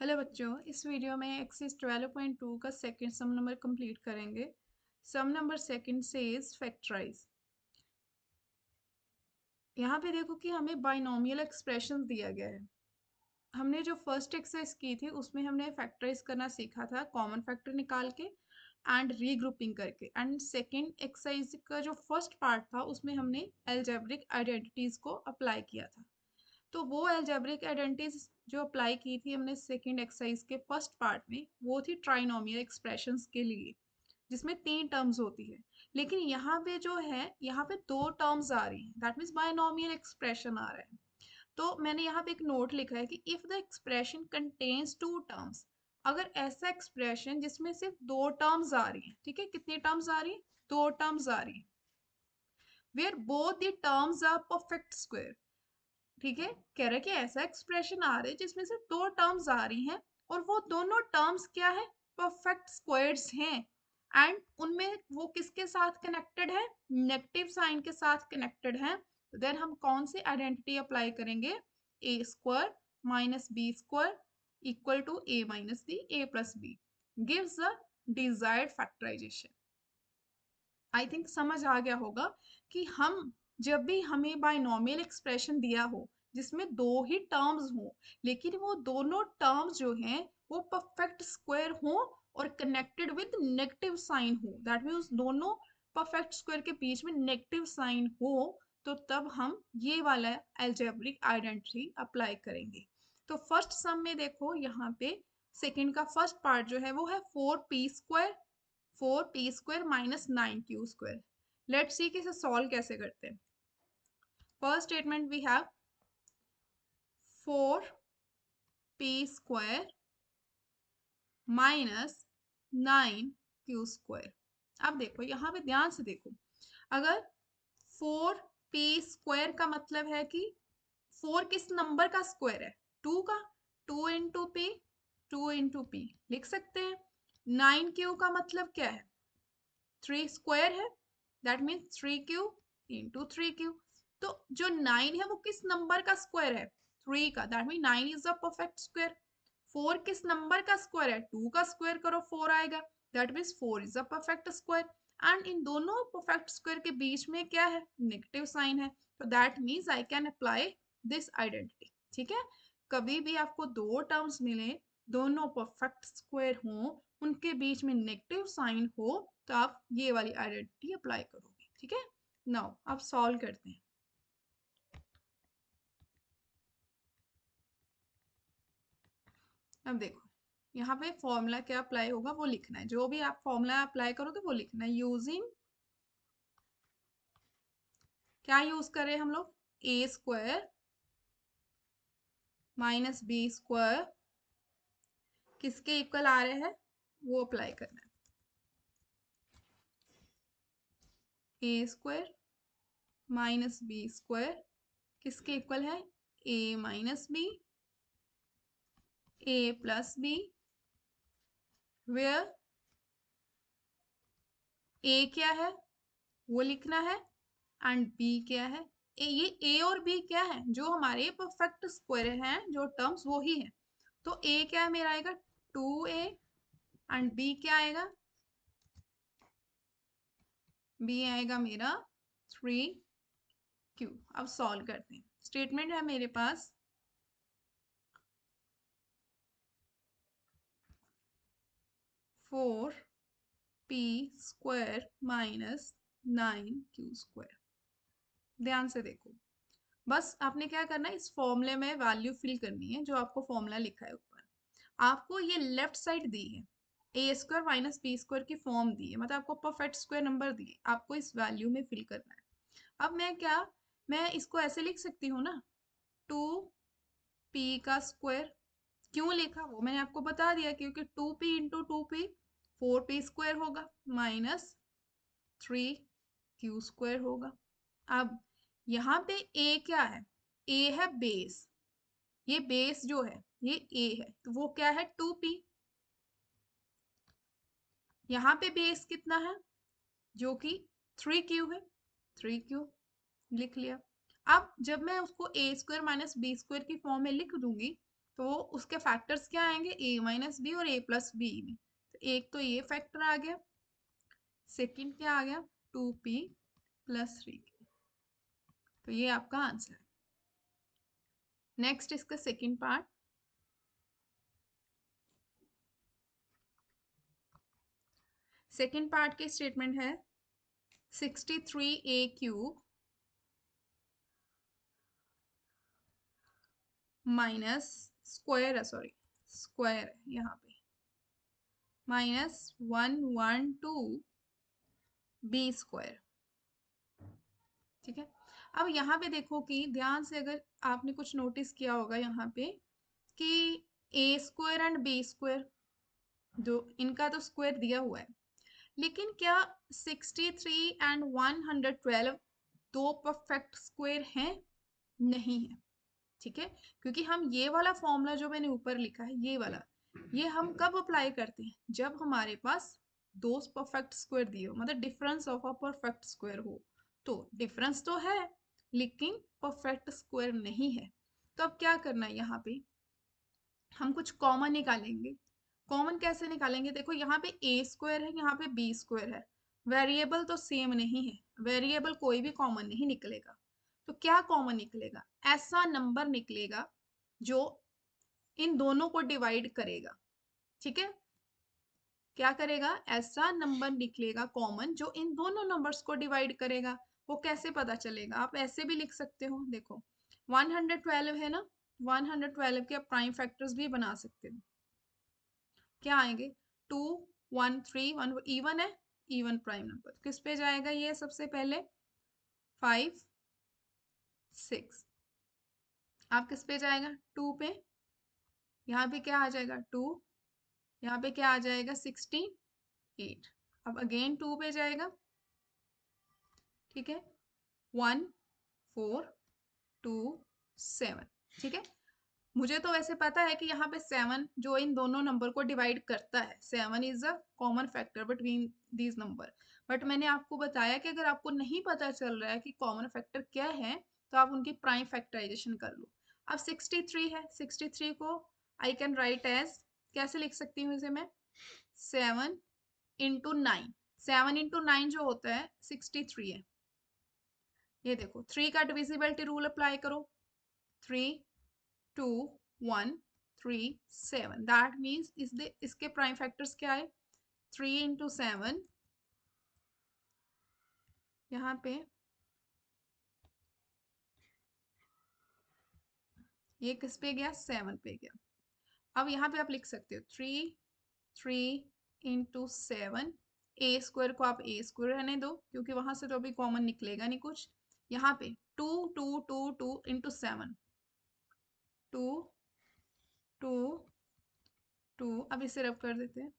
Hello बच्चों, इस video में एक्सरसाइज 12.2 का सेकंड सम नंबर कंप्लीट करेंगे। सम नंबर सेकंड से इज फैक्टराइज। यहाँ पे देखो कि हमें बाइनोमियल एक्सप्रेशन दिया गया है। हमने जो फर्स्ट एक्सरसाइज की थी उसमें हमने फैक्टराइज करना सीखा था, कॉमन फैक्टर निकाल के एंड रीग्रुपिंग करके। एंड सेकेंड एक्सरसाइज का जो फर्स्ट पार्ट था उसमें हमने अलजेब्रिक आइडेंटिटीज को अप्लाई किया था। तो वो अलजेब्रिक आइडेंटिटीज जो अप्लाई की थी हमने सेकंड एक्सरसाइज के फर्स्ट पार्ट में, वो थी ट्राइनोमियल एक्सप्रेशंस के लिए, जिसमें 3 टर्म्स होती है। लेकिन यहाँ पे जो है, यहाँ पे 2 टर्म्स आ रही हैं, दैट मीन्स बायनोमियल एक्सप्रेशन आ रहा है। तो मैंने यहाँ पे एक नोट लिखा है कि if the expression contains 2 terms, अगर ऐसा एक्सप्रेशन जिसमें सिर्फ 2 टर्म्स आ रही हैं, ठीक है, कितनी टर्म्स आ रही हैं, 2 टर्म्स आ रही हैं, where both the terms are perfect square. ठीक है, कह रहा है कि ऐसा एक्सप्रेशन आ रहा है जिसमें से 2 टर्म्स आ रही हैं और वो दोनों टर्म्स क्या है, परफेक्ट स्क्वायर्स हैं। एंड उनमें वो किसके साथ कनेक्टेड है, नेगेटिव साइन के साथ कनेक्टेड है। तो देन हम कौन सी आइडेंटिटी अप्लाई करेंगे, a square minus b square equal to a minus b, a plus b gives the desired factorisation. I think समझ आ गया होगा कि हम जब भी हमें बाइनोमियल एक्सप्रेशन दिया हो जिसमें 2 ही टर्म्स हो, लेकिन वो दोनों टर्म्स जो हैं वो परफेक्ट स्क्वायर हो और कनेक्टेड विद नेगेटिव साइन हो, दैट मीन्स दोनों परफेक्ट स्क्वायर के बीच में नेगेटिव साइन हो, तो तब हम ये वाला अलजेब्रिक आइडेंटिटी अप्लाई करेंगे। तो फर्स्ट सम में देखो यहाँ पे सेकंड का फर्स्ट पार्ट जो है वो है 4p² 4p² minus 9q²। Let's see कि इसे सॉल्व कैसे करते हैं। First statement we have 4p² minus 9q²। अब देखो यहाँ पे ध्यान से देखो, अगर 4p² का मतलब है कि 4 किस नंबर का स्क्वायर है, 2 का, 2 इंटू पी, 2 इंटू पी लिख सकते हैं। 9q का मतलब क्या है, 3 स्क्वायर है, that means 3q into 3q। तो जो 9 है वो किस नंबर का स्क्वायर है, 3 का, that mean 9 is a perfect square. 4 किस नंबर का स्क्वायर है, 2 का स्क्वायर करो 4 आएगा, that means 4 is a perfect square. And in दोनों परफेक्ट स्क्वायर के बीच में क्या है, नेगेटिव साइन है, तो that means I can apply this identity. ठीक है, कभी भी आपको 2 टर्म्स मिले, दोनों परफेक्ट स्क्वायर हो, उनके बीच में नेगेटिव साइन हो, तो आप ये वाली आइडेंटिटी अप्लाई करोगे। ठीक है, नाउ आप सॉल्व करते हैं। अब देखो यहाँ पे फॉर्मूला क्या अप्लाई होगा वो लिखना है, जो भी आप फॉर्मूला अप्लाई करोगे वो लिखना है। यूजिंग, क्या यूज करें हम लोग, a square minus b square किसके इक्वल आ रहे हैं वो अप्लाई करना है। A square minus b square किसके इक्वल है, a minus b, a plus b, where a क्या है वो लिखना है एंड बी क्या है। ये ए और बी क्या है, जो हमारे परफेक्ट स्क्वायर हैं, जो टर्म्स वो ही है। तो ए क्या है मेरा आएगा 2a एंड बी क्या आएगा, बी आएगा मेरा 3q। अब सॉल्व करते हैं। स्टेटमेंट है मेरे पास 4p² माइनस 9q²। ध्यान से देखो, बस आपने क्या करना है, इस फॉर्मूले में वैल्यू फिल करनी है जो आपको फॉर्मूला लिखा है ऊपर। आपको ये लेफ्ट साइड दी है, a square minus b square की फॉर्म दी है, मतलब आपको परफेक्ट स्क्वायर नंबर दिए, आपको इस वैल्यू में फिल करना है। अब मैं इसको ऐसे लिख सकती हूँ ना, 2p² क्यों लिखा वो मैंने आपको बता दिया, क्योंकि 2p इंटू 2p 4p² होगा माइनस 3q² होगा। अब यहाँ पे a क्या है, a है बेस, ये बेस जो है ये a है, तो वो क्या है 2p। यहाँ पे बेस कितना है, जो कि 3q है, 3q लिख लिया। अब जब मैं उसको a² माइनस बी स्क्वायर की फॉर्म में लिख दूंगी तो उसके फैक्टर्स क्या आएंगे, a माइनस बी और a प्लस बी में। तो एक तो ये फैक्टर आ गया, सेकंड क्या आ गया, 2p प्लस 3k। तो ये आपका आंसर है। नेक्स्ट इसका सेकंड पार्ट, सेकंड पार्ट की स्टेटमेंट है 63a क्यूब माइनस स्क्वायर है, सॉरी स्क्वायर है यहाँ पे, माइनस 112 बी स्क्वायर। ठीक है, अब यहाँ पे देखो कि ध्यान से अगर आपने कुछ नोटिस किया होगा यहाँ पे कि ए स्क्वायर एंड बी स्क्वायर, जो इनका तो स्क्वायर दिया हुआ है, लेकिन क्या 63 एंड 112 दो परफेक्ट स्क्वायर हैं? नहीं है। ठीक है, क्योंकि हम ये वाला फॉर्मूला जो मैंने ऊपर लिखा है, ये वाला, ये हम कब अप्लाई करते हैं, जब हमारे पास दो परफेक्ट स्क्वायर दिए हो, मतलब difference of a perfect square हो। तो डिफरेंस तो है लेकिन परफेक्ट स्क्वायर नहीं है। तो अब क्या करना है, यहाँ पे हम कुछ कॉमन निकालेंगे। कॉमन कैसे निकालेंगे, देखो यहाँ पे ए स्क्वायर है, यहाँ पे बी स्क्वायर है, वेरिएबल तो सेम नहीं है, वेरिएबल कोई भी कॉमन नहीं निकलेगा। तो क्या कॉमन निकलेगा, ऐसा नंबर निकलेगा जो इन दोनों को डिवाइड करेगा। ठीक है, क्या करेगा, ऐसा नंबर निकलेगा कॉमन जो इन दोनों नंबर्स को डिवाइड करेगा। वो कैसे पता चलेगा, आप ऐसे भी लिख सकते हो, देखो 112 है ना, 112 के आप प्राइम फैक्टर्स भी बना सकते हो। क्या आएंगे, 2 1 3 1, इवन है, इवन प्राइम नंबर किस पे जाएगा, ये सबसे पहले 5 6, आप किस पे जाएगा, 2 पे, यहाँ पे क्या आ जाएगा 2, यहाँ पे क्या आ जाएगा 16 8, अब अगेन 2 पे जाएगा। ठीक है, 1 4 2 7। ठीक है, मुझे तो वैसे पता है कि यहाँ पे 7 जो इन दोनों नंबर को डिवाइड करता है, 7 is a common factor between these number. But मैंने आपको बताया कि अगर आपको नहीं पता चल रहा है कि कॉमन फैक्टर क्या है, तो आप उनकी प्राइम फैक्टराइजेशन कर लो। अब 63 है, 63 को आई कैन राइट एज, कैसे लिख सकती हूँ इसे मैं, 7 इंटू 9, 7 इंटू 9 जो होता है 63 है। ये देखो 3 का डिविजिबिलिटी रूल अप्लाई करो, 3 2 1 3 7, दैट मीन्स इसके प्राइम फैक्टर्स क्या है, 3 इंटू 7, यहाँ पे ये किस पे गया, 7 पे गया। अब यहाँ पे आप लिख सकते हो 3 इंटू 7, ए स्क्वायर को आप ए स्क्वायर रहने दो क्योंकि वहां से तो अभी कॉमन निकलेगा नहीं कुछ। यहाँ पे 2 2 2 2 इंटू 7, 2 2 2, अब इसे रब कर देते हैं,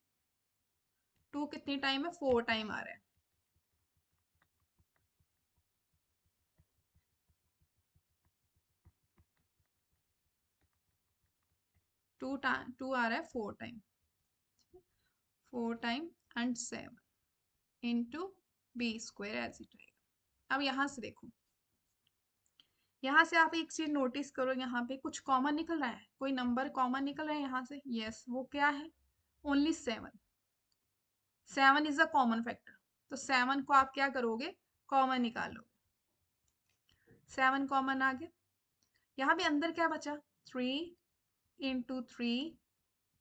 2 कितनी टाइम है, 4 टाइम आ रहा है, 2 आ रहा है 4 time, 4 time and 7 into B square as it रहेगा। अब यहाँ से देखो, यहाँ से आप एक चीज नोटिस करो, यहाँ पे कुछ कॉमन निकल रहा है, कोई नंबर कॉमन निकल रहा है यहाँ से, यस वो क्या है, only 7, 7 is a common factor. तो 7 को आप क्या करोगे, कॉमन निकालोगे, 7 कॉमन आ गया। यहाँ पे अंदर क्या बचा, 3 इंटू 3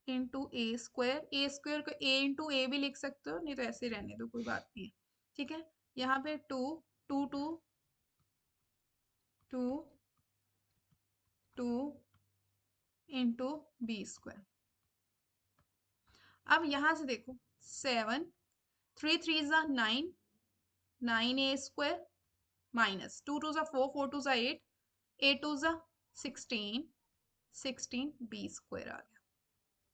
इंटू ए स्क्वायर, ए स्क्वायर को ए इंटू ए भी लिख सकते हो, नहीं तो ऐसे रहने दो कोई बात नहीं है। ठीक है, यहाँ पे 2 2 2 2 2 इंटू बी स्क्वायर। अब यहाँ से देखो 7, 3 3 ज़ा 9, 9 ए स्क्वायर माइनस 2 2 ज़ा 4, 4 2 ज़ा 8, 8 2 ज़ा 16, 16 बी स्क्वायर आ गया।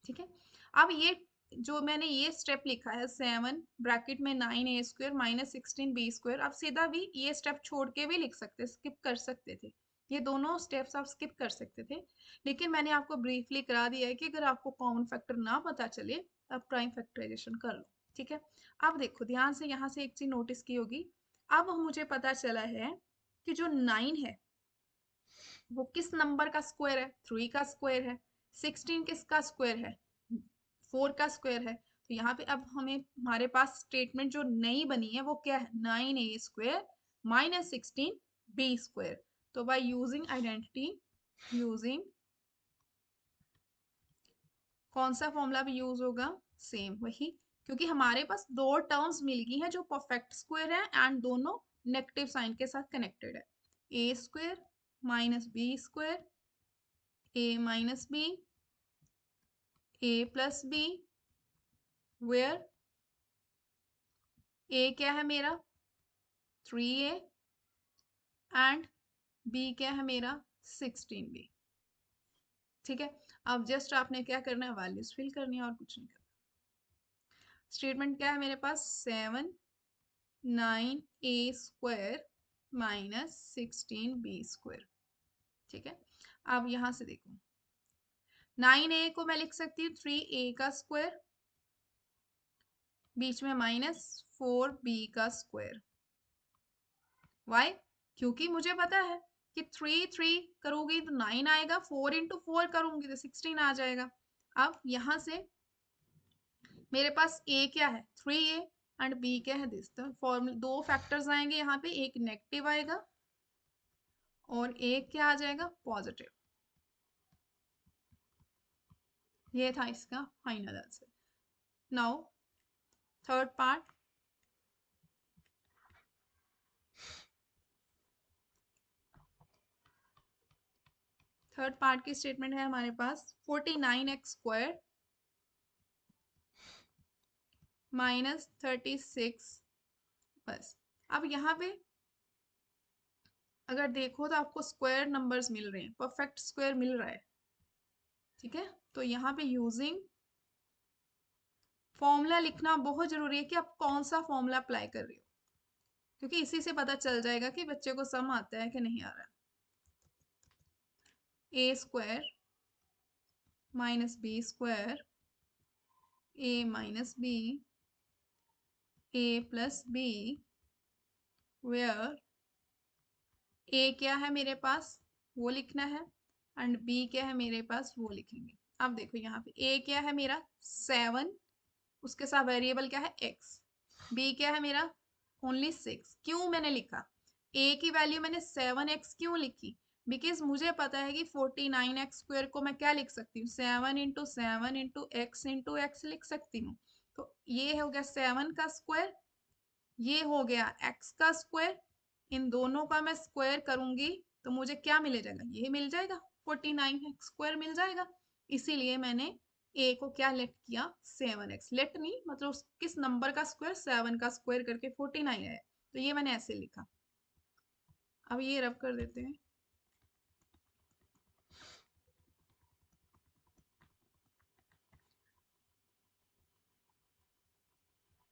ठीक है, अब ये जो मैंने ये स्टेप लिखा है 7 ब्रैकेट में 9 ए स्क्वायर माइनस 16 बी स्क्वायर, आप सीधा भी ये स्टेप छोड़ के भी लिख सकते, स्किप कर सकते थे, ये दोनों स्टेप्स आप स्किप कर सकते थे, लेकिन मैंने आपको ब्रीफली करा दिया है कि अगर आपको कॉमन फैक्टर ना पता चले तो आप प्राइम फैक्टराइजेशन कर लो। ठीक है, अब देखो ध्यान से, यहाँ से एक चीज नोटिस की होगी, अब मुझे पता चला है कि जो 9 है वो किस नंबर का स्क्वायर है, 3 का स्क्वायर है, 16 किसका स्क्वायर है? 4 का स्क्वायर है। तो यहाँ पे अब हमें हमारे पास स्टेटमेंट जो नई बनी है वो क्या है? 9a² minus 16b²। तो बाय यूजिंग आइडेंटिटी, यूजिंग कौन सा फॉर्मूला भी यूज होगा? सेम वही, क्योंकि हमारे पास दो टर्म्स मिल गई हैं जो परफेक्ट स्क्वायर है एंड दोनों नेगेटिव साइन के साथ कनेक्टेड है। a² minus b², a minus b, a plus b, where a क्या है मेरा? 3a एंड b क्या है मेरा? 16b। ठीक है, अब जस्ट आपने क्या करना है? वैल्यूज फिल करनी है और कुछ नहीं करना। स्टेटमेंट क्या है मेरे पास? 9a² minus 16b²। ठीक है, अब यहां से देखो, 9a को मैं लिख सकती हूँ 3a का स्क्वायर, बीच में माइनस 4b का स्क्वायर। वाई? क्योंकि मुझे पता है कि 3 करोगी तो 9 आएगा, 4 इंटू 4 करूंगी तो 16 आ जाएगा। अब यहां से मेरे पास a क्या है? 3a एंड b क्या है? दिस। तो फॉर्मूला दो फैक्टर्स आएंगे यहाँ पे, एक नेगेटिव आएगा और एक क्या आ जाएगा? पॉजिटिव। ये था इसका final answer. Now third part, third part की स्टेटमेंट है हमारे पास 49x² माइनस 36। बस अब यहाँ पे अगर देखो तो आपको स्क्वायर नंबर्स मिल रहे हैं, परफेक्ट स्क्वायर मिल रहा है। ठीक है, तो यहाँ पे यूजिंग फॉर्मूला लिखना बहुत जरूरी है कि आप कौन सा फॉर्मूला अप्लाई कर रहे हो, क्योंकि इसी से पता चल जाएगा कि बच्चे को सम आता है कि नहीं आ रहा है। a² minus b² a minus b a plus b, where a क्या है मेरे पास? वो लिखना है एंड b क्या है मेरे पास? वो लिखेंगे। अब देखो यहाँ पे a क्या है मेरा? 7, उसके साथ वेरिएबल क्या है? x। b क्या है मेरा? ओनली 6। क्यों मैंने लिखा a की वैल्यू मैंने 7x क्यों लिखी? बिकॉज मुझे पता है कि 49x² को मैं क्या लिख सकती हूँ? 7 इंटू 7 इंटू x लिख सकती हूँ। तो ये हो गया 7 का स्क्वायर, ये हो गया x का स्क्वायर, इन दोनों का मैं स्क्वायर करूंगी तो मुझे क्या मिल जाएगा? ये मिल जाएगा, 49x² मिल जाएगा। इसीलिए मैंने a को क्या लेट किया? 7x। लेट नहीं मतलब किस नंबर का स्क्वायर? 7 का स्क्वायर करके 49 आया, तो ये मैंने ऐसे लिखा। अब ये रब कर देते हैं।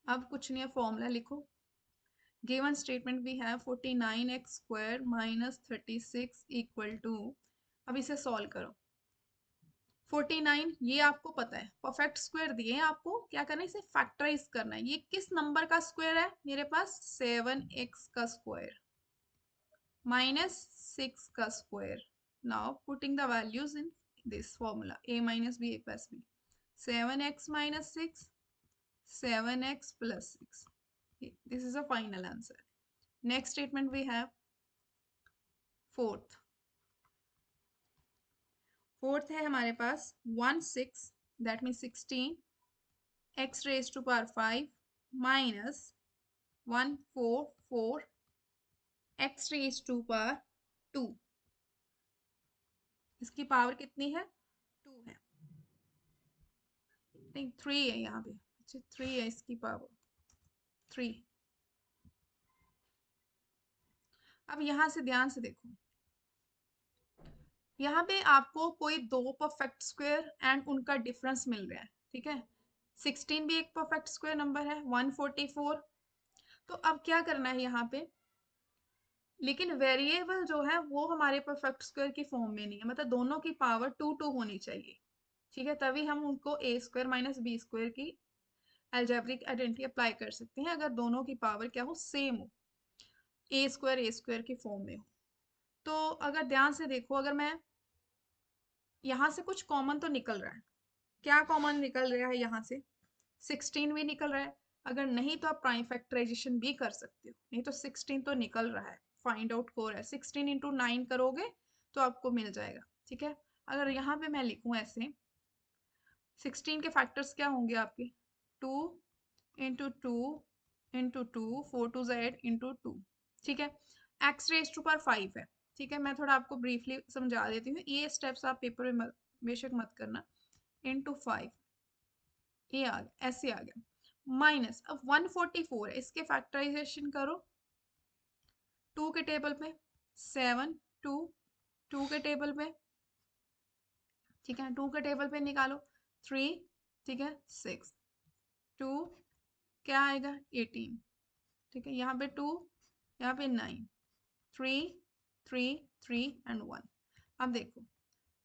अब कुछ नहीं है, फॉर्मूला लिखो। गिवन स्टेटमेंट भी है 49x² माइनस 36 इक्वल टू, अब इसे सॉल्व करो। 49 ये आपको पता है, परफेक्ट स्क्वायर दिए हैं आपको, क्या करना है? इसे फैक्टराइज करना है। ये किस नंबर का स्क्वायर है मेरे पास? 7x का स्क्वायर माइनस 6 का square. Now putting the values in this formula, a minus b a plus b। 7x minus 6, 7x plus 6. This is a final answer. Next statement we have fourth. Fourth है हमारे पास 16, that means 16 x raised to power 5 minus 144 x raised to power 2। इसकी power कितनी है? 2 है, नहीं 3 है यहाँ पे। अच्छा 3 है इसकी पावर, 3। अब यहाँ से ध्यान से देखो, यहाँ पे आपको कोई दो परफेक्ट स्क्वायर एंड उनका डिफरेंस मिल रहा है। ठीक है, 16 भी एक परफेक्ट स्क्वायर नंबर है, 144। तो अब क्या करना है यहाँ पे? लेकिन वेरिएबल जो है वो हमारे परफेक्ट स्क्वायर की फॉर्म में नहीं है, मतलब दोनों की पावर 2 होनी चाहिए। ठीक है, तभी हम उनको a² माइनस b² की अलजेब्रिक आइडेंटिटी अप्लाई कर सकते हैं, अगर दोनों की पावर क्या हो? सेम हो, a² की फॉर्म में हो। तो अगर ध्यान से देखो, अगर मैं यहाँ से कुछ कॉमन तो निकल रहा है। क्या कॉमन निकल रहा है यहाँ से? 16 भी निकल रहा है। अगर नहीं तो आप प्राइम फैक्टराइजेशन भी कर सकते हो, नहीं तो 16 तो निकल रहा है, फाइंड आउट हो रहा है। 16 इंटू 9 करोगे तो आपको मिल जाएगा। ठीक है, अगर यहाँ पे मैं लिखूँ ऐसे, 16 के फैक्टर्स क्या होंगे आपके? 2 into two into two, 4 twos into two. ठीक है, एक्स रेज टू पावर 5 है। ठीक है, मैं थोड़ा आपको ब्रीफली समझा देती हूँ, ये स्टेप्स आप पेपर में बेशक मत करना। इंटू 5, ये आ गया, ऐसे आ गया। माइनस, अब 144 है, इसके फैक्टराइजेशन करो 2 के टेबल पे, 7 2 2 के टेबल पे। ठीक है, 2 के टेबल पे निकालो 3, ठीक है 6, 2 क्या आएगा 18। ठीक है, यहाँ पे 2, यहाँ पे 9, 3 3 3 एंड 1। अब देखो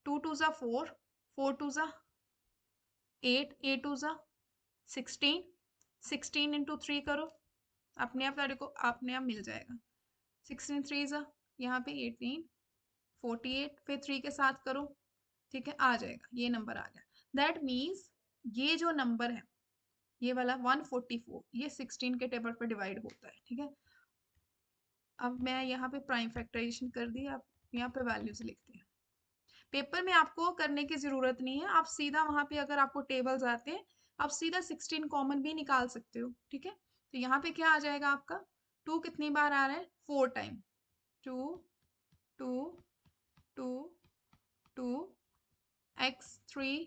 2 2 ज़ा 4, 4 2 ज़ा 8, 8 2 ज़ा 16, 16 इंटू 3 करो, अपने आप को अपने आप मिल जाएगा। 16 3 ज़ा, यहाँ पे 18, 48, फिर 3 के साथ करो। ठीक है, आ जाएगा, ये नंबर आ गया। दैट मीन्स ये जो नंबर है, ये वाला 144, ये 16 के टेबल पर डिवाइड होता है। ठीक है, अब मैं यहाँ पे प्राइम फैक्टराइजेशन कर दी, आप यहाँ पे वैल्यूज लिखते हैं। पेपर में आपको करने की जरूरत नहीं है, आप सीधा वहां पे अगर आपको टेबल्स आते हैं, आप सीधा 16 कॉमन भी निकाल सकते हो। ठीक है, तो यहाँ पे क्या आ जाएगा आपका? 2 कितनी बार आ रहा है? 4 time. 2 2 2 2 x 3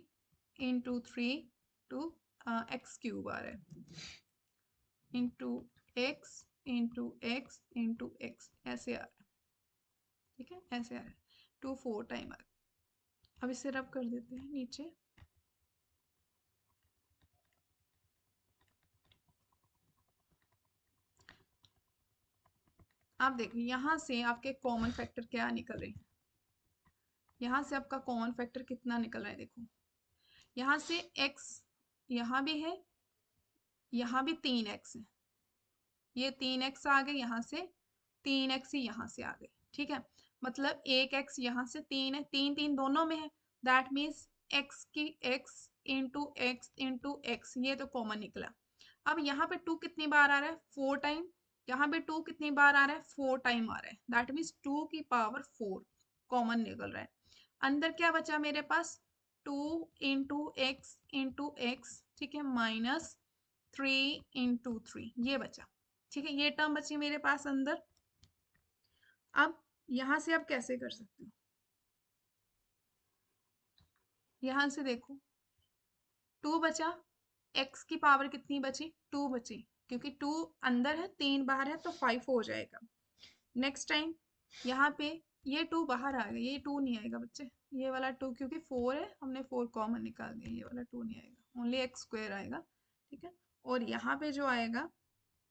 into 3 two x cube आ रहा है, into x into x into x, ऐसे आ रहा है। ठीक है, ऐसे आ रहा है, 2 4 टाइम आ रहा है। अब इसे रब कर देते हैं नीचे। आप देखो यहाँ से आपके कॉमन फैक्टर क्या निकल रहे हैं, यहाँ से आपका कॉमन फैक्टर कितना निकल रहा है? देखो यहाँ से x यहाँ भी है, यहाँ भी 3x है, ये 3x आ गए, यहाँ से 3x ही यहाँ से आ गए। ठीक है, मतलब एक x यहाँ से 3 है, 3 3 दोनों में है। दैट मीन्स x की x इंटू एक्स, ये तो कॉमन निकला। अब यहाँ पे 2 कितनी बार आ रहा है? 4 टाइम। यहाँ पे 2 कितनी बार आ रहा है? 4 टाइम आ रहा है। दैट मीन्स 2 की पावर 4 कॉमन निकल रहा है। अंदर क्या बचा मेरे पास? 2 इंटू एक्स, ठीक है, माइनस 3 इंटू 3, ये बचा। ठीक है, ये टर्म बची मेरे पास अंदर। अब यहां से आप कैसे कर सकते हो? यहां से देखो 2 बचा, x की पावर कितनी बची? 2 बची, क्योंकि 2 अंदर है 3 बाहर है तो 5 हो जाएगा। नेक्स्ट टाइम यहाँ पे ये 2 बाहर आ गया, ये 2 नहीं आएगा बच्चे, ये वाला 2 क्योंकि 4 है, हमने 4 कॉमन निकाल दिया, ये वाला 2 नहीं आएगा, ओनली एक्स स्क्वायर आएगा। ठीक है, और यहाँ पे जो आएगा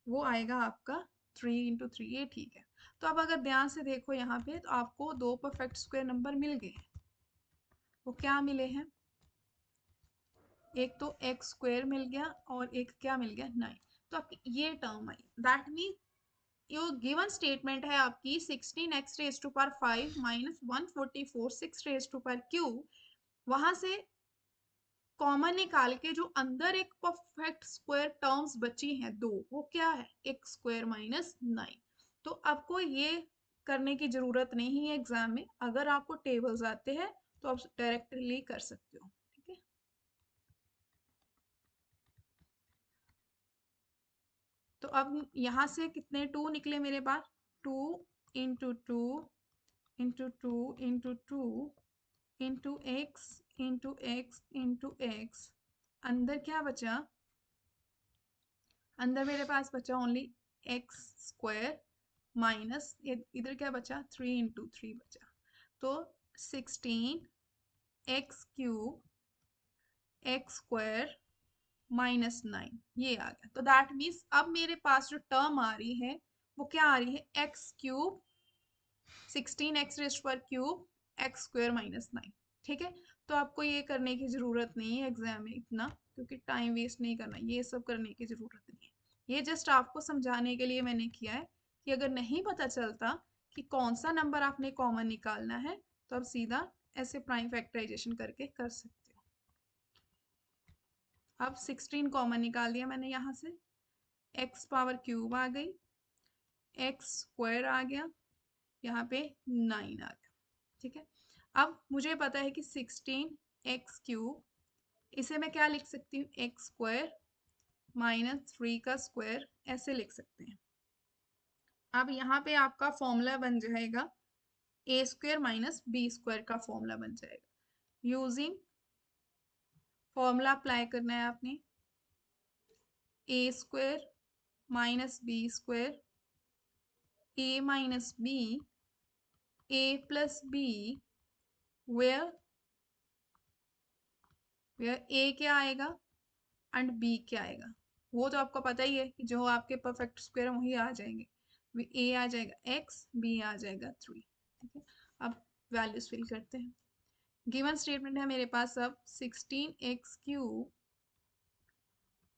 वो आएगा आपका 3 इंटू 3, ये ठीक है। तो अब अगर ध्यान से देखो यहाँ पे, तो आपको 2 परफेक्ट स्क्वायर नंबर मिल गए हैं। वो क्या मिले हैं? एक तो एक्स स्क्वायर मिल गया और एक क्या मिल गया? 9। तो आपकी ये टर्म आई। That mean your given statement है आपकी 16x raise to power 5 minus 144 6 raise to power cube, वहां से कॉमन निकाल के जो अंदर एक परफेक्ट स्क्वायर टर्म्स बची हैं दो, वो क्या है? X square minus 9। तो आपको ये करने की जरूरत नहीं है एग्जाम में, अगर आपको टेबल्स आते हैं तो आप डायरेक्टली कर सकते हो। ठीक है, तो अब यहाँ से कितने 2 निकले मेरे पास? 2 into two into two into two into x into x into x. अंदर क्या बचा? अंदर मेरे पास बचा ओनली एक्स स्क्वायर माइनस इधर क्या बचा? 3 इंटू 3 बचा, तो 16 X cube X square minus 9, ये आ गया। तो दैट मीन्स अब मेरे पास जो टर्म आ रही है वो क्या आ रही है? एक्स क्यूब 16x रेस्ट पर क्यूब एक्स स्क्वायर माइनस 9। ठीक है, तो आपको ये करने की ज़रूरत नहीं है एग्जाम में इतना, क्योंकि टाइम वेस्ट नहीं करना, ये सब करने की ज़रूरत नहीं है। ये जस्ट आपको समझाने के लिए मैंने किया है कि अगर नहीं पता चलता कि कौन सा नंबर आपने कॉमन निकालना है, तो आप सीधा ऐसे प्राइम फैक्टराइजेशन करके कर सकते हो। अब 16 कॉमन निकाल दिया मैंने यहाँ से, एक्स पावर क्यूब आ गई, एक्स स्क्वायर आ गया, यहाँ पे 9 आ गया। ठीक है, अब मुझे पता है कि 16 एक्स क्यूब, इसे मैं क्या लिख सकती हूँ, एक्स स्क्वायर माइनस 3 का स्क्वायर, ऐसे लिख सकते हैं। अब यहाँ पे आपका फॉर्मूला बन जाएगा a square minus b square का फॉर्मूला बन जाएगा। यूजिंग फॉर्मूला अप्लाई करना है आपने, a square minus b square, a minus b, a plus b, where where a क्या आएगा एंड बी क्या आएगा, वो तो आपको पता ही है कि जो आपके परफेक्ट स्क्वायर वही आ जाएंगे। ए आ जाएगा एक्स, बी आ जाएगा 3। ठीक है, अब वैल्यूज फिल करते हैं। गिवन स्टेटमेंट है मेरे पास अब 16 X cube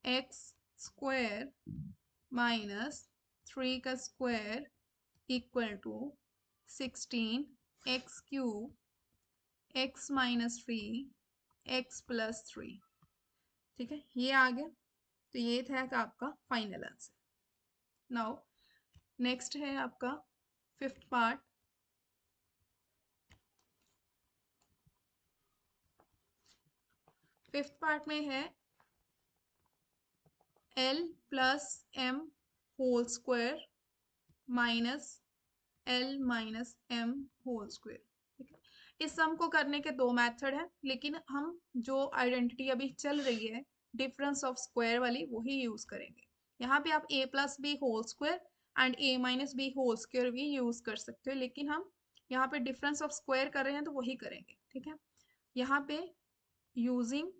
X square minus 3 का square equal to 16 X cube X minus 3 X plus 3। ठीक है, ये आ गया। तो ये था आपका फाइनल आंसर। नाउ नेक्स्ट है आपका फिफ्थ पार्ट। फिफ्थ पार्ट में है L plus M whole square minus L minus M whole square. ठीक है, इस सम को करने के दो मेथड हैं, लेकिन हम जो आइडेंटिटी अभी चल रही है डिफरेंस ऑफ स्क्वायर वाली, वही यूज करेंगे। यहाँ पे आप a plus b whole square and a minus B whole square भी यूज कर सकते हो, लेकिन हम यहाँ पे डिफरेंस ऑफ स्क्वायर कर रहे हैं तो वही करेंगे। ठीक है, यहाँ पे यूजिंग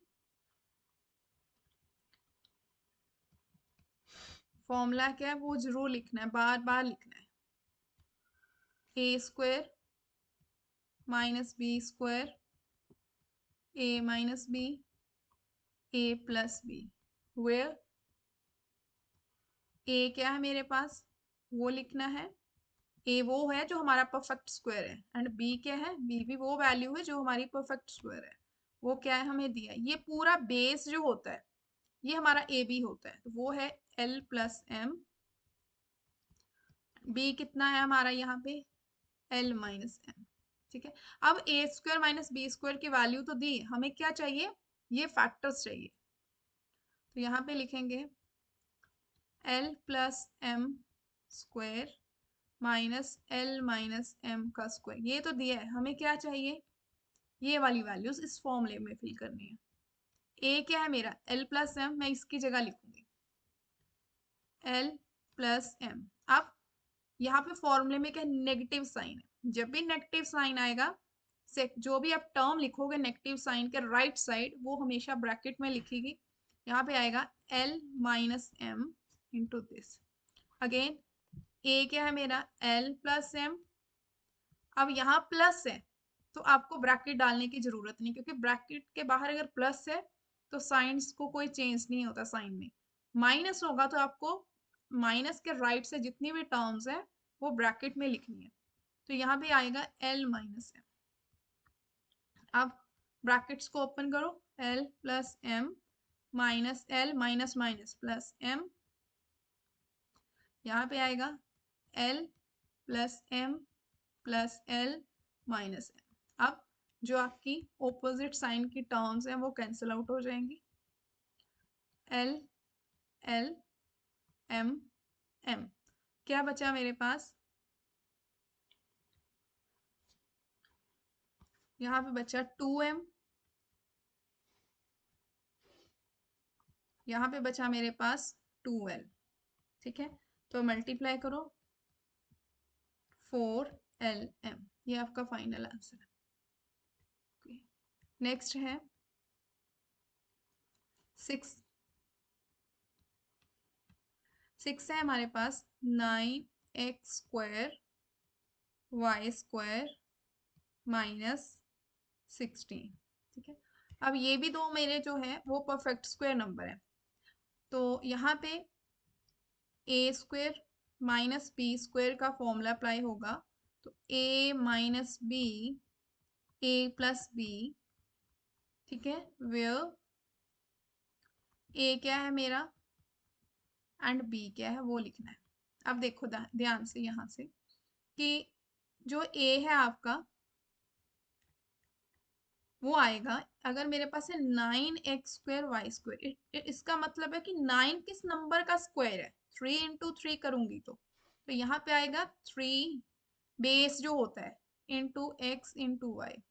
फॉर्मूला क्या है वो जरूर लिखना है, बार बार लिखना है। A square minus b square, a minus b, a plus b, where a क्या है मेरे पास वो लिखना है, ए वो है जो हमारा परफेक्ट स्क्वायर है, एंड बी क्या है, बी भी वो वैल्यू है जो हमारी परफेक्ट स्क्वायर है। वो क्या है हमें दिया, ये पूरा बेस जो होता है ये हमारा ए बी होता है, तो वो है एल प्लस एम। बी कितना है हमारा यहाँ पे, एल माइनस एम। ठीक है, अब ए स्क्वायर माइनस बी स्क्वायर की वैल्यू तो दी, हमें क्या चाहिए, ये फैक्टर्स चाहिए। तो यहाँ पे लिखेंगे L plus M square minus L minus M का स्क्वायर, ये तो दिया है, हमें क्या चाहिए, ये वाली वैल्यूज इस फॉर्मूले में फिल करनी है। ए क्या है मेरा, एल प्लस एम, मैं इसकी जगह लिखूंगी एल प्लस एम। अब यहाँ पे फॉर्मूले में क्या नेगेटिव साइन है, जब भी नेगेटिव साइन आएगा से जो भी आप टर्म लिखोगे नेगेटिव साइन के राइट साइड, वो हमेशा ब्रैकेट में लिखेगी। यहाँ पे आएगा L minus M into this. Again a क्या है मेरा, एल प्लस एम। अब यहाँ प्लस है तो आपको ब्रैकेट डालने की जरूरत नहीं, क्योंकि ब्रैकेट के बाहर अगर प्लस है तो साइंस को कोई चेंज नहीं होता साइन में। माइनस होगा तो आपको माइनस के राइट से जितनी भी टर्म्स है वो ब्रैकेट में लिखनी है। तो यहाँ पे आएगा एल माइनस एम। अब ब्रैकेट्स को ओपन करो, L plus M minus L minus minus plus M, यहाँ पे आएगा L plus M plus L minus M. अब जो आपकी ऑपोजिट साइन की टर्म्स हैं वो कैंसिल आउट हो जाएंगी, एल एल एम एम, क्या बचा मेरे पास, यहाँ पे बचा 2m, यहाँ पे बचा मेरे पास 2l। ठीक है, तो मल्टीप्लाई करो 4lm, ये आपका फाइनल आंसर है। नेक्स्ट है 6 है हमारे पास 9x square Y square minus 16। ठीक है, अब ये भी दो मेरे जो है वो परफेक्ट स्क्वायर नंबर है, तो यहाँ पे a square minus b square का फॉर्मूला अप्लाई होगा, तो a minus b a plus b, ठीक है, वेयर a क्या है मेरा एंड b क्या है वो लिखना है। अब देखो ध्यान से यहाँ से कि जो a है आपका वो आएगा, अगर मेरे पास है 9x² y², इसका मतलब है कि 9 किस नंबर का स्क्वायर है, 3 इंटू 3 करूंगी तो यहाँ पे आएगा 3 बेस जो होता है इंटू x इंटू वाई।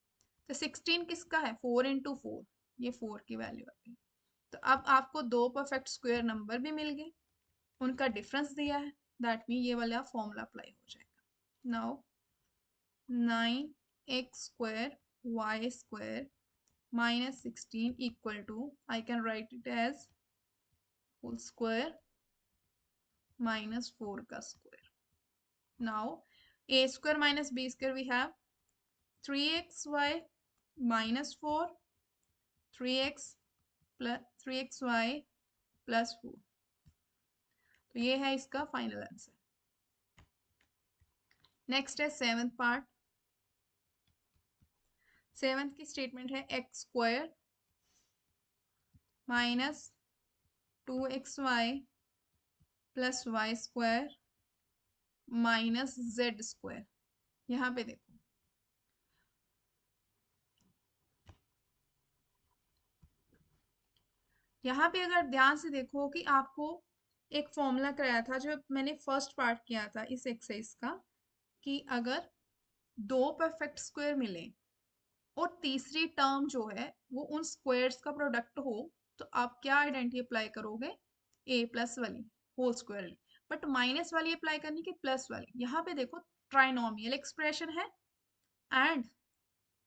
तो 16 किसका है, 4 इंटू 4, ये 4 की वैल्यू आ गई। तो अब आपको दो परफेक्ट स्क्वायर नंबर भी मिल गए, उनका डिफरेंस दिया है, दैट मीन ये वाला फॉर्मूला अप्लाई हो जाएगा। Now 9x² y² - 16 equal to, I can write it as whole square minus 4 का square. Now a² minus b² we have 3xy minus 4, 3x plus 3xy plus 4. तो ये है इसका फाइनल आंसर। नेक्स्ट है seventh part. Seventh की statement है x² minus 2xy plus y² minus z²। यहाँ पे देखो, यहाँ पे अगर ध्यान से देखो कि आपको एक फॉर्मूला कराया था जो मैंने फर्स्ट पार्ट किया था इस एक्सरसाइज का, कि अगर दो परफेक्ट स्क्वायर मिले और तीसरी टर्म जो है वो उन स्क्वायर्स का प्रोडक्ट हो, तो आप क्या आइडेंटिटी अप्लाई करोगे, a प्लस वाली होल स्क्वायर वाली, बट माइनस वाली अप्लाई करनी कि प्लस वाली। यहाँ पे देखो ट्राइनोमियल एक्सप्रेशन है एंड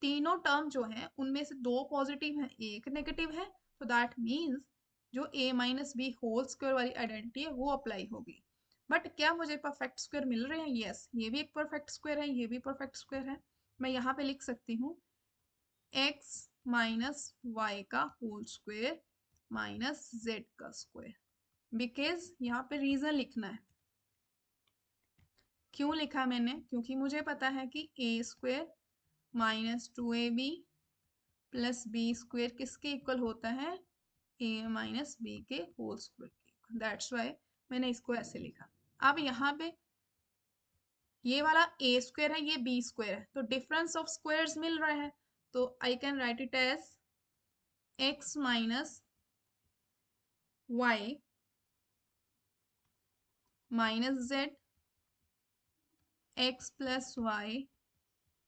तीनों टर्म जो है उनमें से दो पॉजिटिव है एक नेगेटिव है, तो दैट मीन्स जो a minus B whole square वाली आइडेंटिटी है वो अप्लाई होगी। बट क्या मुझे परफेक्ट स्क्वायर मिल रहे हैं, यस, ये भी एक परफेक्ट स्क्वायर है, ये भी परफेक्ट स्क्वायर है। मैं यहाँ पे लिख सकती हूँ x माइनस वाई का होल स्क्वायर माइनस z का स्क्वायर, बिकॉज यहाँ पे रीजन लिखना है। क्यों लिखा मैंने, क्योंकि मुझे पता है कि a² minus 2ab plus b² किसके इक्वल होता है, a माइनस बी के होल स्क्वायर के। दैट्स वाई मैंने इसको ऐसे लिखा। अब यहाँ पे ये वाला a² है, ये b² है, तो डिफरेंस ऑफ स्क्वायर्स मिल रहा है, तो I can write it as x minus Y minus z, x plus Y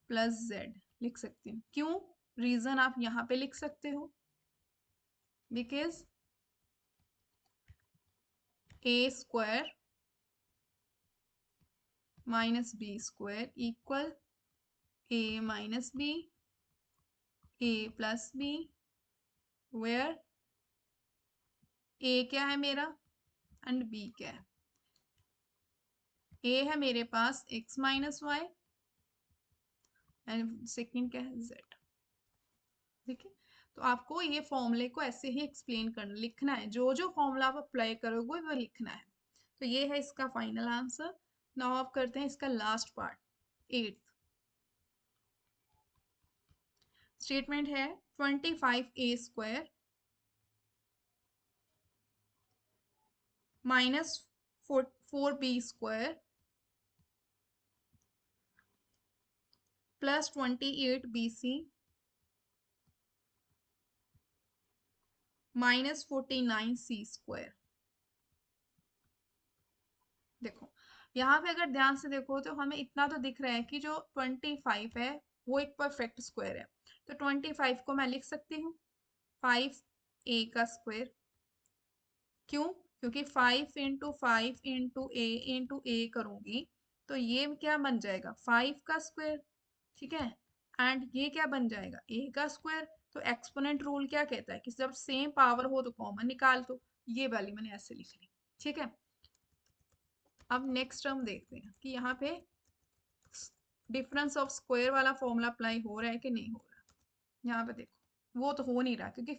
plus z लिख सकती हूँ। क्यों, रीजन आप यहाँ पे लिख सकते हो, because a² minus b² equal a minus b, a plus b, where a क्या है मेरा एंड b क्या है। a है मेरे पास x minus Y and second क्या है z। ठीक है, तो आपको ये फॉर्मूले को ऐसे ही एक्सप्लेन करना लिखना है, जो जो फॉर्मूला आप अप्लाई करोगे वो लिखना है। तो ये है इसका फाइनल आंसर। नाउ आप करते हैं इसका लास्ट पार्ट, एट्थ स्टेटमेंट है 25a² minus 4b² plus 28bc minus 49c²। देखो यहाँ पे अगर ध्यान से देखो तो हमें इतना तो दिख रहा है कि जो 25 है वो एक परफेक्ट स्क्वायर है, तो 25 को मैं लिख सकती हूँ 5a का स्क्वायर। क्यों, क्योंकि 5 इंटू 5 इंटू ए करूंगी तो ये क्या बन जाएगा 5 का स्क्वायर, ठीक है, एंड ये क्या बन जाएगा a का स्क्वायर। तो एक्सपोनेंट रूल क्या कहता है कि जब सेम पावर हो तो कॉमन निकाल दो, ये वाली मैंने ऐसे लिख ली, ठीक है। अब नेक्स्ट टर्म देखते हैं कि यहाँ पे डिफरेंस ऑफ स्क्वायर वाला फॉर्मूला अप्लाई हो रहा है कि नहीं हो रहा। यहाँ पे देखो वो तो हो नहीं रहा क्योंकि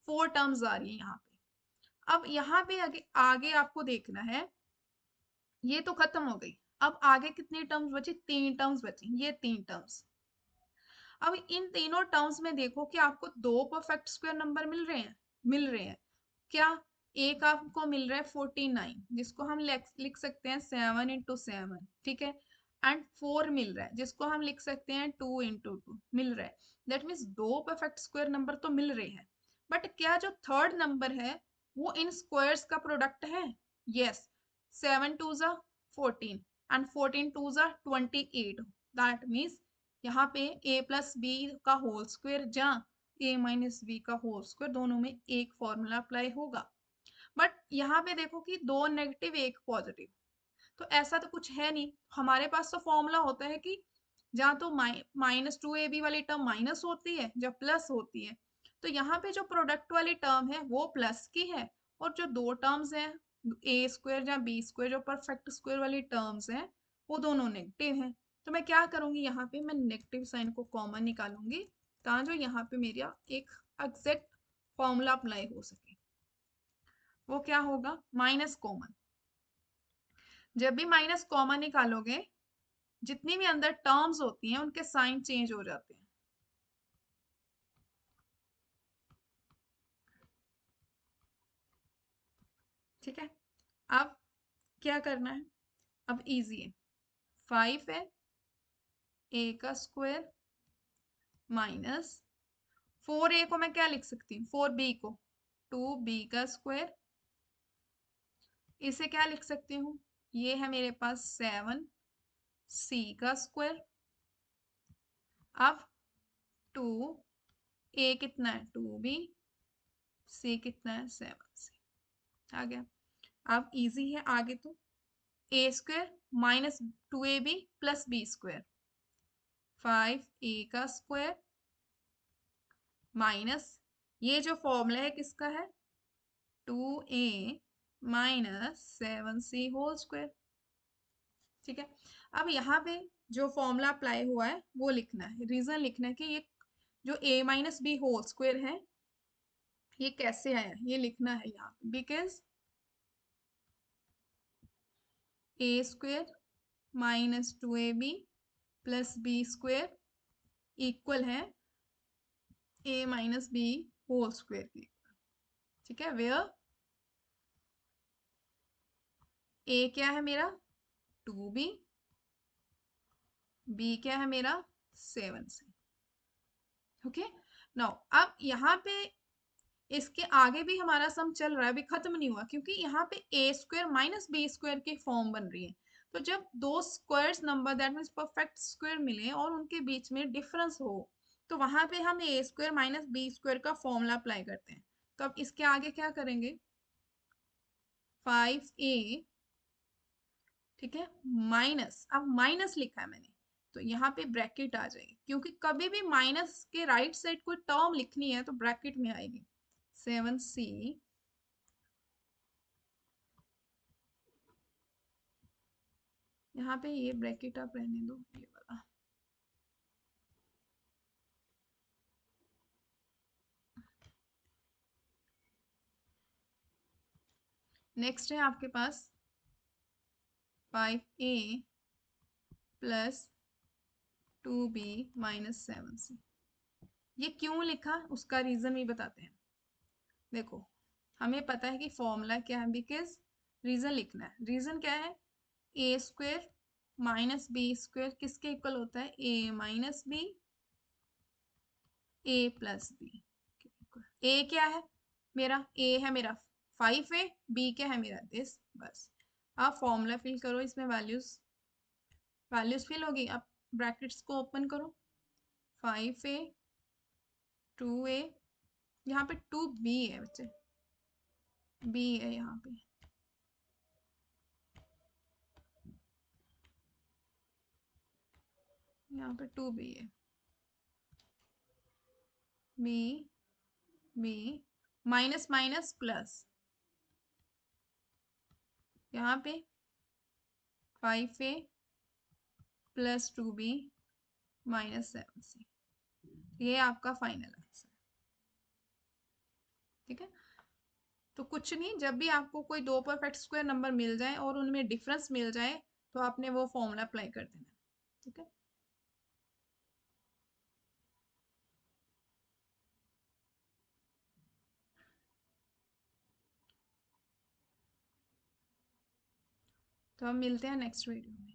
4 टर्म्स आ रही है यहाँ पे। अब यहाँ पे आगे आगे आपको देखना है, ये तो खत्म हो गई। अब आगे कितनी टर्म्स बची, 3 टर्म्स बची, ये 3 टर्म्स। अब इन तीनों टर्म्स में देखो कि आपको दो परफेक्ट स्क्वायर नंबर मिल रहे हैं क्या? एक आपको मिल रहा है 49, जिसको हम लिख सकते हैं 7 × 7, ठीक है। एंड 4 मिल रहा है, जिसको हम लिख सकते हैं 2 × 2 मिल रहा है। दैट मीन्स दो परफेक्ट स्क्वायर नंबर तो मिल रहे हैं, बट क्या जो थर्ड नंबर है वो इन स्क्वायर्स का प्रोडक्ट है? यस। 7 × 2 = 14 एंड 14 × 2 = 28। दैट मीन्स यहाँ पे a प्लस बी का होल स्क्वायर जा a माइनस बी का होल स्क्वायर, दोनों में एक फॉर्मूला अप्लाई होगा। बट यहाँ पे देखो कि दो नेगेटिव एक पॉजिटिव, तो ऐसा तो कुछ है नहीं। हमारे पास तो फॉर्मूला होता है कि जहाँ तो -2ab वाली टर्म माइनस होती है जब प्लस होती है, तो यहाँ पे जो प्रोडक्ट वाली टर्म है वो प्लस की है, और जो दो टर्म्स हैं ए स्क्वायर या बी स्क्वायर जो परफेक्ट स्क्वायर वाली टर्म्स हैं वो दोनों नेगेटिव हैं। तो मैं क्या करूंगी, यहाँ पे मैं नेगेटिव साइन को कॉमन निकालूंगी ताकि जो यहाँ पे मेरा एक एग्जैक्ट फॉर्मूला अप्लाई हो सके। वो क्या होगा? Minus common. जब भी माइनस कॉमन निकालोगे, जितनी भी अंदर टर्म्स होती हैं उनके साइन चेंज हो जाते हैं। ठीक है, अब क्या करना है? अब इजी है। 5 है ए का स्क्वायर माइनस 4a को मैं क्या लिख सकती हूँ? 4b को 2b का स्क्वायर। इसे क्या लिख सकती हूँ? ये है मेरे पास 7c का स्क्वायर। अब 2a कितना है? 2b, c कितना है? 7c। आ गया। अब इजी है आगे तो a square minus 2ab plus B square, 5a का स्क्वायर माइनस ये जो फॉर्मूला है किसका है? 2a minus 7c whole square. ठीक है, अब यहाँ पे जो फॉर्मूला अप्लाई हुआ है वो लिखना है, रीजन लिखना है कि ये जो a minus B whole square है ये कैसे आया, ये लिखना है यहाँ पे। Because a square minus 2ab plus B square equal है a minus B whole square की। ठीक है, वेयर a क्या है मेरा? 2b, b क्या है मेरा? 7c। ओके, नाउ अब यहाँ पे इसके आगे भी हमारा सम चल रहा है, अभी खत्म नहीं हुआ, क्योंकि यहाँ पे a square minus b square की फॉर्म बन रही है। तो जब दो squares number that means perfect square मिले और उनके बीच में डिफरेंस हो, तो वहां पे हम ए स्क्वायर माइनस बी स्क्वायर का फॉर्मूला अप्लाई करते हैं। तो अब इसके आगे क्या करेंगे? 5a, ठीक है, माइनस, अब माइनस लिखा है मैंने तो यहाँ पे ब्रैकेट आ जाएगी, क्योंकि कभी भी माइनस के राइट साइड कोई टर्म लिखनी है तो ब्रैकेट में आएगी। 7c यहाँ पे ये ब्रैकेट आप रहने दो, ये वाला। नेक्स्ट है आपके पास 5a plus 2b minus 7c। ये क्यों लिखा उसका रीजन भी बताते हैं। देखो, हमें पता है कि फॉर्मूला क्या है, बिकॉज रीजन लिखना है। रीजन क्या है? A square minus b square किसके इक्वल होता है? A minus b, a plus B. ए क्या है मेरा? ए है मेरा 5a, बी क्या है मेरा? दिस। बस आप फॉर्मूला फिल करो, इसमें वैल्यूज फिल होगी। आप ब्रैकेट्स को ओपन करो। 5a 2a, यहाँ पे 2b है बच्चे, b है यहाँ पे, यहाँ पे 2b है, b b minus minus plus, यहाँ पे 5a plus 2b minus 7c। ये आपका फाइनल आंसर। ठीक है, तो कुछ नहीं, जब भी आपको कोई दो परफेक्ट स्क्वायर नंबर मिल जाए और उनमें डिफरेंस मिल जाए तो आपने वो फॉर्मूला अप्लाई कर देना। ठीक है। तो हम मिलते हैं नेक्स्ट वीडियो में।